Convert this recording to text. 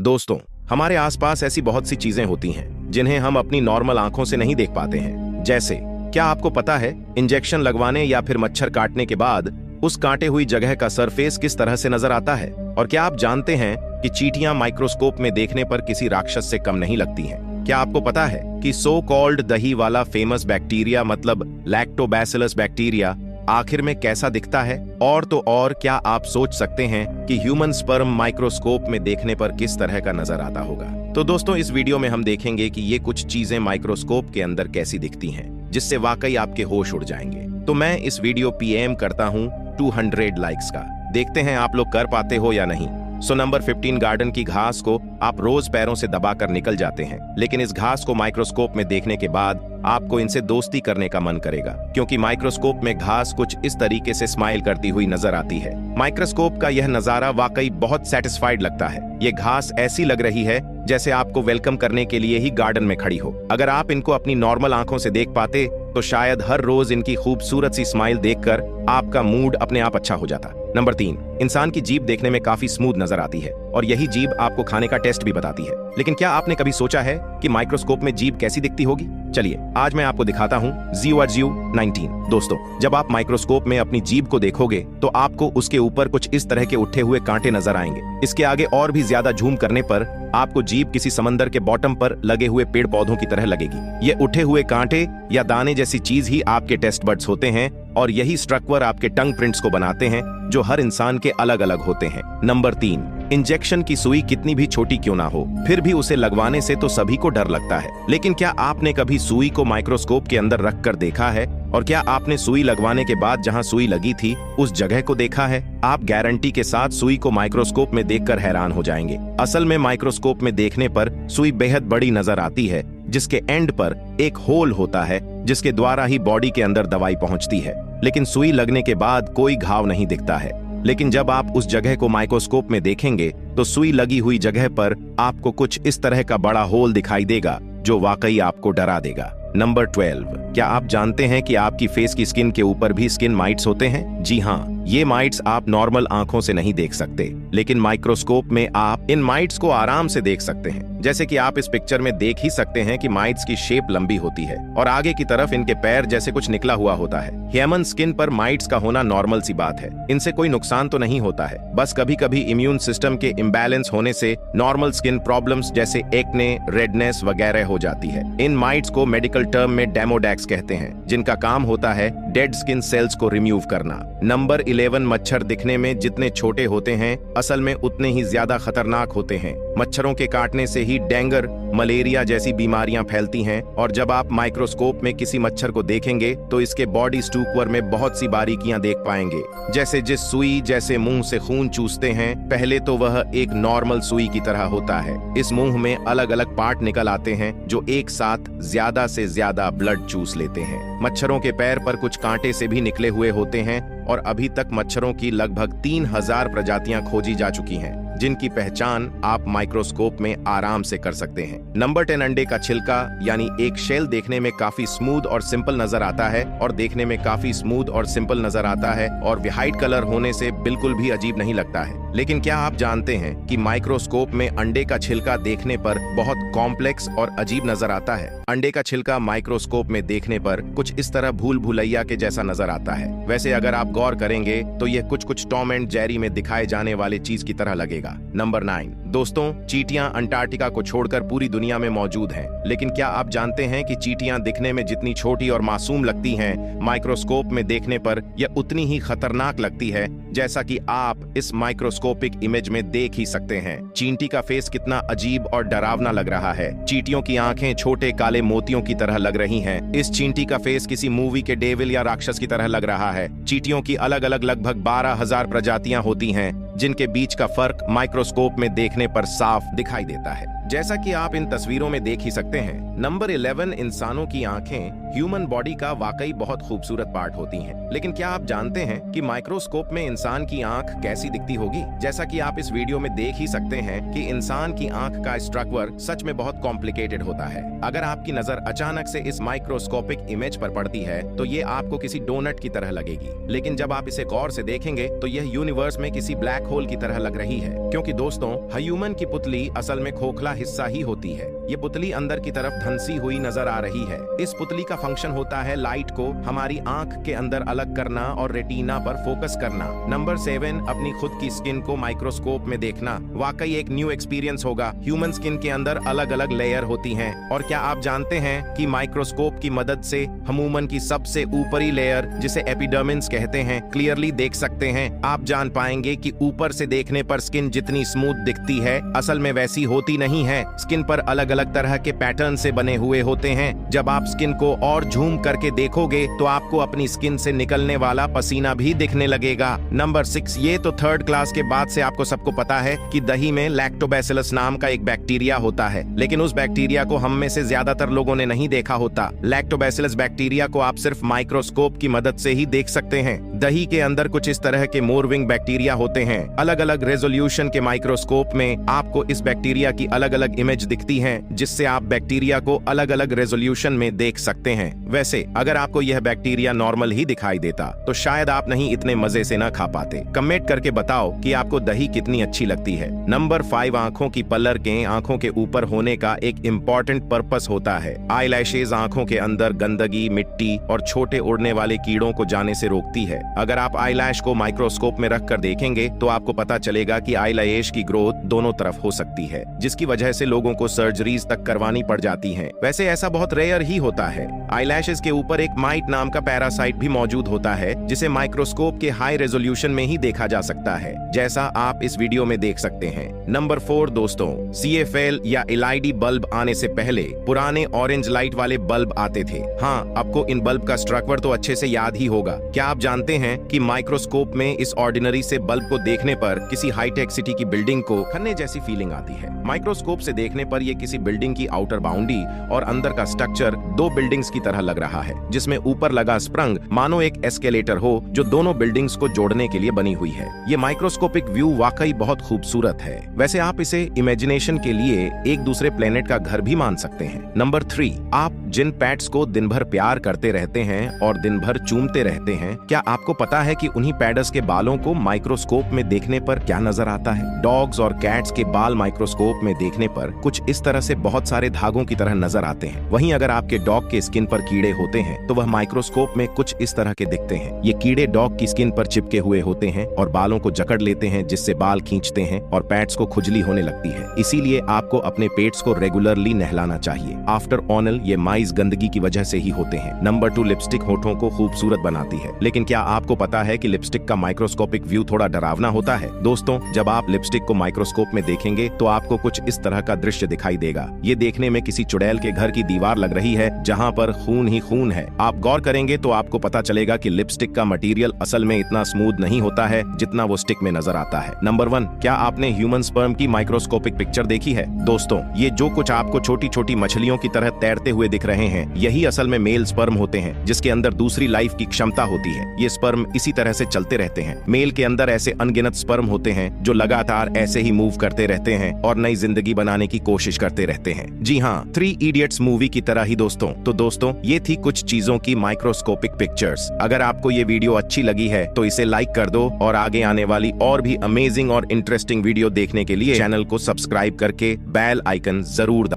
दोस्तों, हमारे आसपास ऐसी बहुत सी चीजें होती हैं जिन्हें हम अपनी नॉर्मल आंखों से नहीं देख पाते हैं। जैसे, क्या आपको पता है इंजेक्शन लगवाने या फिर मच्छर काटने के बाद उस काटे हुई जगह का सरफेस किस तरह से नजर आता है? और क्या आप जानते हैं कि चींटियां माइक्रोस्कोप में देखने पर किसी राक्षस से कम नहीं लगती हैं? क्या आपको पता है कि सो कॉल्ड दही वाला फेमस बैक्टीरिया मतलब लैक्टोबैसिलस बैक्टीरिया आखिर में कैसा दिखता है? और तो और, क्या आप सोच सकते हैं कि ह्यूमन स्पर्म माइक्रोस्कोप में देखने पर किस तरह का नजर आता होगा? तो दोस्तों, इस वीडियो में हम देखेंगे कि ये कुछ चीजें माइक्रोस्कोप के अंदर कैसी दिखती हैं, जिससे वाकई आपके होश उड़ जाएंगे। तो मैं इस वीडियो पीएम करता हूं 200 लाइक्स का। देखते हैं आप लोग कर पाते हो या नहीं। सो नंबर 15, गार्डन की घास को आप रोज पैरों से दबाकर निकल जाते हैं, लेकिन इस घास को माइक्रोस्कोप में देखने के बाद आपको इनसे दोस्ती करने का मन करेगा, क्योंकि माइक्रोस्कोप में घास कुछ इस तरीके से स्माइल करती हुई नजर आती है। माइक्रोस्कोप का यह नजारा वाकई बहुत सेटिस्फाइड लगता है। ये घास ऐसी लग रही है जैसे आपको वेलकम करने के लिए ही गार्डन में खड़ी हो। अगर आप इनको अपनी नॉर्मल आंखों से देख पाते तो शायद हर रोज इनकी खूबसूरत सी स्माइल देखकर आपका मूड अपने आप अच्छा हो जाता। नंबर 3, इंसान की जीभ देखने में काफी स्मूथ नजर आती है और यही जीभ आपको खाने का टेस्ट भी बताती है। लेकिन क्या आपने कभी सोचा है कि माइक्रोस्कोप में जीभ कैसी दिखती होगी? चलिए आज मैं आपको दिखाता हूँ ZeoZeo 19। दोस्तों, जब आप माइक्रोस्कोप में अपनी जीभ को देखोगे तो आपको उसके ऊपर कुछ इस तरह के उठे हुए कांटे नजर आएंगे। इसके आगे और भी ज्यादा जूम करने पर आपको जीभ किसी समंदर के बॉटम पर लगे हुए पेड़ पौधों की तरह लगेगी। ये उठे हुए कांटे या दाने जैसी चीज ही आपके टेस्ट बड्स होते हैं और यही स्ट्रक्चर आपके टंग प्रिंट्स को बनाते हैं, जो हर इंसान के अलग अलग होते हैं। नंबर 3, इंजेक्शन की सुई कितनी भी छोटी क्यों ना हो, फिर भी उसे लगवाने से तो सभी को डर लगता है। लेकिन क्या आपने कभी सुई को माइक्रोस्कोप के अंदर रख कर देखा है? और क्या आपने सुई लगवाने के बाद जहां सुई लगी थी उस जगह को देखा है? आप गारंटी के साथ सुई को माइक्रोस्कोप में देखकर हैरान हो जाएंगे। असल में माइक्रोस्कोप में देखने पर सुई बेहद बड़ी नजर आती है, जिसके एंड पर एक होल होता है जिसके द्वारा ही बॉडी के अंदर दवाई पहुंचती है। लेकिन सुई लगने के बाद कोई घाव नहीं दिखता है। लेकिन जब आप उस जगह को माइक्रोस्कोप में देखेंगे तो सुई लगी हुई जगह पर आपको कुछ इस तरह का बड़ा होल दिखाई देगा, जो वाकई आपको डरा देगा। नंबर 12, क्या आप जानते हैं कि आपकी फेस की स्किन के ऊपर भी स्किन माइट्स होते हैं? जी हाँ, ये माइट्स आप नॉर्मल आंखों से नहीं देख सकते, लेकिन माइक्रोस्कोप में आप इन माइट्स को आराम से देख सकते हैं। जैसे कि आप इस पिक्चर में देख ही सकते हैं कि माइट्स की शेप लंबी होती है और आगे की तरफ इनके पैर जैसे कुछ निकला हुआ होता है। ह्यूमन स्किन पर माइट्स का होना नॉर्मल सी बात है। इनसे कोई नुकसान तो नहीं होता है, बस कभी कभी इम्यून सिस्टम के इम्बैलेंस होने से नॉर्मल स्किन प्रॉब्लम्स जैसे एक्ने, रेडनेस वगैरह हो जाती है। इन माइट्स को मेडिकल टर्म में डेमोडेक्स कहते हैं, जिनका काम होता है डेड स्किन सेल्स को रिमूव करना। नंबर 11, मच्छर दिखने में जितने छोटे होते हैं असल में उतने ही ज्यादा खतरनाक होते हैं। मच्छरों के काटने से ही डेंगू, मलेरिया जैसी बीमारियां फैलती हैं और जब आप माइक्रोस्कोप में किसी मच्छर को देखेंगे तो इसके बॉडी स्ट्रक्चर में बहुत सी बारीकियां देख पाएंगे। जैसे जिस सुई जैसे मुंह से खून चूसते हैं, पहले तो वह एक नॉर्मल सुई की तरह होता है। इस मुंह में अलग अलग पार्ट निकल आते हैं जो एक साथ ज्यादा से ज्यादा ब्लड चूस लेते हैं। मच्छरों के पैर पर कुछ कांटे से भी निकले हुए होते हैं और अभी तक मच्छरों की लगभग 3000 प्रजातियां खोजी जा चुकी हैं, जिनकी पहचान आप माइक्रोस्कोप में आराम से कर सकते हैं। नंबर 10, अंडे का छिलका यानी एक शेल देखने में काफी स्मूथ और सिंपल नजर आता है और देखने में काफी स्मूथ और सिंपल नजर आता है और व्हाइट कलर होने से बिल्कुल भी अजीब नहीं लगता है। लेकिन क्या आप जानते हैं कि माइक्रोस्कोप में अंडे का छिलका देखने पर बहुत कॉम्प्लेक्स और अजीब नजर आता है? अंडे का छिलका माइक्रोस्कोप में देखने पर कुछ इस तरह भूल भुलैया के जैसा नजर आता है। वैसे अगर आप गौर करेंगे तो यह कुछ टॉम एंड जेरी में दिखाए जाने वाले चीज की तरह लगेगा। नंबर 9, दोस्तों, चींटियां अंटार्कटिका को छोड़कर पूरी दुनिया में मौजूद हैं। लेकिन क्या आप जानते हैं कि चींटियां दिखने में जितनी छोटी और मासूम लगती हैं, माइक्रोस्कोप में देखने पर यह उतनी ही खतरनाक लगती है, जैसा कि आप इस माइक्रोस्कोपिक इमेज में देख ही सकते हैं। चींटी का फेस कितना अजीब और डरावना लग रहा है। चींटियों की आंखें छोटे काले मोतियों की तरह लग रही हैं। इस चींटी का फेस किसी मूवी के डेविल या राक्षस की तरह लग रहा है। चींटियों की अलग अलग लगभग 12,000 प्रजातियां होती हैं, जिनके बीच का फर्क माइक्रोस्कोप में देखने पर साफ दिखाई देता है। जैसा कि आप इन तस्वीरों में देख ही सकते हैं। नंबर 11, इंसानों की आंखें ह्यूमन बॉडी का वाकई बहुत खूबसूरत पार्ट होती हैं। लेकिन क्या आप जानते हैं कि माइक्रोस्कोप में इंसान की आंख कैसी दिखती होगी? जैसा कि आप इस वीडियो में देख ही सकते हैं कि इंसान की आंख का स्ट्रक्चर सच में बहुत कॉम्प्लिकेटेड होता है। अगर आपकी नजर अचानक से इस माइक्रोस्कोपिक इमेज पर पड़ती है तो ये आपको किसी डोनट की तरह लगेगी, लेकिन जब आप इसे गौर से देखेंगे तो यह यूनिवर्स में किसी ब्लैक होल की तरह लग रही है। क्योंकि दोस्तों, ह्यूमन की पुतली असल में खोखला हिस्सा ही होती है। ये पुतली अंदर की तरफ धंसी हुई नजर आ रही है। इस पुतली का फंक्शन होता है लाइट को हमारी आंख के अंदर अलग करना और रेटिना पर फोकस करना। नंबर 7, अपनी खुद की स्किन को माइक्रोस्कोप में देखना वाकई एक न्यू एक्सपीरियंस होगा। ह्यूमन स्किन के अंदर अलग अलग लेयर होती हैं, और क्या आप जानते हैं कि माइक्रोस्कोप की मदद से हम ह्यूमन की सबसे ऊपरी लेयर, जिसे एपिडर्मिस कहते हैं, क्लियरली देख सकते हैं। आप जान पाएंगे कि ऊपर से देखने पर स्किन जितनी स्मूथ दिखती है, असल में वैसी होती नहीं है। स्किन पर अलग अलग तरह के पैटर्न से बने हुए होते हैं। जब आप स्किन को और झूम करके देखोगे तो आपको अपनी स्किन से निकलने वाला पसीना भी दिखने लगेगा। नंबर 6, ये तो थर्ड क्लास के बाद से आपको सबको पता है कि दही में लैक्टोबैसिलस नाम का एक बैक्टीरिया होता है, लेकिन उस बैक्टीरिया को हम में से ज्यादातर लोगों ने नहीं देखा होता। लैक्टोबैसिलस बैक्टीरिया को आप सिर्फ माइक्रोस्कोप की मदद से ही देख सकते हैं। दही के अंदर कुछ इस तरह के मोरविंग बैक्टीरिया होते हैं। अलग अलग रेजोल्यूशन के माइक्रोस्कोप में आपको इस बैक्टीरिया की अलग अलग इमेज दिखती है, जिससे आप बैक्टीरिया को अलग अलग रेजोल्यूशन में देख सकते हैं। वैसे अगर आपको यह बैक्टीरिया नॉर्मल ही दिखाई देता तो शायद आप नहीं इतने मजे से ना खा पाते। कमेंट करके बताओ कि आपको दही कितनी अच्छी लगती है। नंबर 5, आंखों की पलर के आंखों के ऊपर होने का एक इम्पोर्टेंट पर्पस होता है। आईलैशेज आंखों के अंदर गंदगी, मिट्टी और छोटे उड़ने वाले कीड़ों को जाने से रोकती है। अगर आप आईलैश को माइक्रोस्कोप में रख कर देखेंगे तो आपको पता चलेगा कि आईलैश की ग्रोथ दोनों तरफ हो सकती है, जिसकी वजह से लोगों को सर्जरीज तक करवानी पड़ जाती हैं। वैसे ऐसा बहुत रेयर ही होता है। आईलैशेस के ऊपर एक माइट नाम का पैरासाइट भी मौजूद होता है, जिसे माइक्रोस्कोप के हाई रेजोल्यूशन में ही देखा जा सकता है, जैसा आप इस वीडियो में देख सकते हैं। नंबर 4 दोस्तों, CFL या एलईडी बल्ब आने से पहले पुराने ऑरेंज लाइट वाले बल्ब आते थे। हाँ, आपको इन बल्ब का स्ट्रक्चर तो अच्छे से याद ही होगा। क्या आप जानते हैं कि माइक्रोस्कोप में इस ऑर्डिनरी से बल्ब को देखने पर किसी हाईटेक सिटी की बिल्डिंग को खन्ने जैसी फीलिंग आती है। माइक्रोस्कोप से देखने पर यह किसी बिल्डिंग की आउटर बाउंड्री और अंदर का स्ट्रक्चर दो बिल्डिंग्स की तरह लग रहा है, जिसमें ऊपर लगा स्प्रंग मानो एक एस्केलेटर हो जो दोनों बिल्डिंग्स को जोड़ने के लिए बनी हुई है। ये माइक्रोस्कोपिक व्यू वाकई बहुत खूबसूरत है। वैसे आप इसे इमेजिनेशन के लिए एक दूसरे प्लेनेट का घर भी मान सकते हैं। नंबर 3, आप जिन पेट्स को दिन भर प्यार करते रहते हैं और दिन भर चूमते रहते हैं, क्या आपको पता है कि उन्हीं पैड्स के बालों को माइक्रोस्कोप में देखने पर क्या नजर आता है? डॉग्स और कैट्स के बाल माइक्रोस्कोप में देखने पर कुछ इस तरह से बहुत सारे धागों की तरह नजर आते हैं। वहीं अगर आपके डॉग के स्किन पर कीड़े होते हैं तो वह माइक्रोस्कोप में कुछ इस तरह के दिखते हैं। ये कीड़े डॉग की स्किन पर चिपके हुए होते हैं और बालों को जकड़ लेते हैं, जिससे बाल खींचते हैं और पैट्स को खुजली होने लगती है। इसीलिए आपको अपने पेट्स को रेगुलरली नहलाना चाहिए। आफ्टर ऑनल ये माइस गंदगी की वजह से ही होते हैं। नंबर 2, लिपस्टिक होठों को खूबसूरत बनाती है, लेकिन क्या आपको पता है कि लिपस्टिक का माइक्रोस्कोपिक व्यू थोड़ा डरावना होता है? दोस्तों, जब आप लिपस्टिक को माइक्रोस्कोप में देखेंगे तो आपको कुछ इस तरह का दृश्य दिखाई देगा। ये देखने में किसी चुड़ैल के घर की दीवार लग रही है, जहां पर खून ही खून है। आप गौर करेंगे तो आपको पता चलेगा कि लिपस्टिक का मटेरियल असल में इतना स्मूथ नहीं होता है जितना वो स्टिक में नजर आता है। नंबर 1, क्या आपने ह्यूमन स्पर्म की माइक्रोस्कोपिक पिक्चर देखी है? दोस्तों, ये जो कुछ आपको छोटी छोटी मछलियों की तरह तैरते हुए दिख रहे हैं, यही असल में मेल स्पर्म होते हैं, जिसके अंदर दूसरी लाइफ की क्षमता होती है। ये स्पर्म इसी तरह से चलते रहते हैं। मेल के अंदर ऐसे अनगिनत स्पर्म होते हैं जो लगातार ऐसे ही मूव करते रहते हैं और नई जिंदगी बनाने की कोशिश करते रहते हैं। जी हाँ, 3 इडियट्स मूवी की तरह ही दोस्तों। तो दोस्तों, ये थी कुछ चीजों की माइक्रोस्कोपिक पिक्चर्स। अगर आपको ये वीडियो अच्छी लगी है तो इसे लाइक कर दो और आगे आने वाली और भी अमेजिंग और इंटरेस्टिंग वीडियो देखने के लिए चैनल को सब्सक्राइब करके बेल आइकन जरूर दबाएं।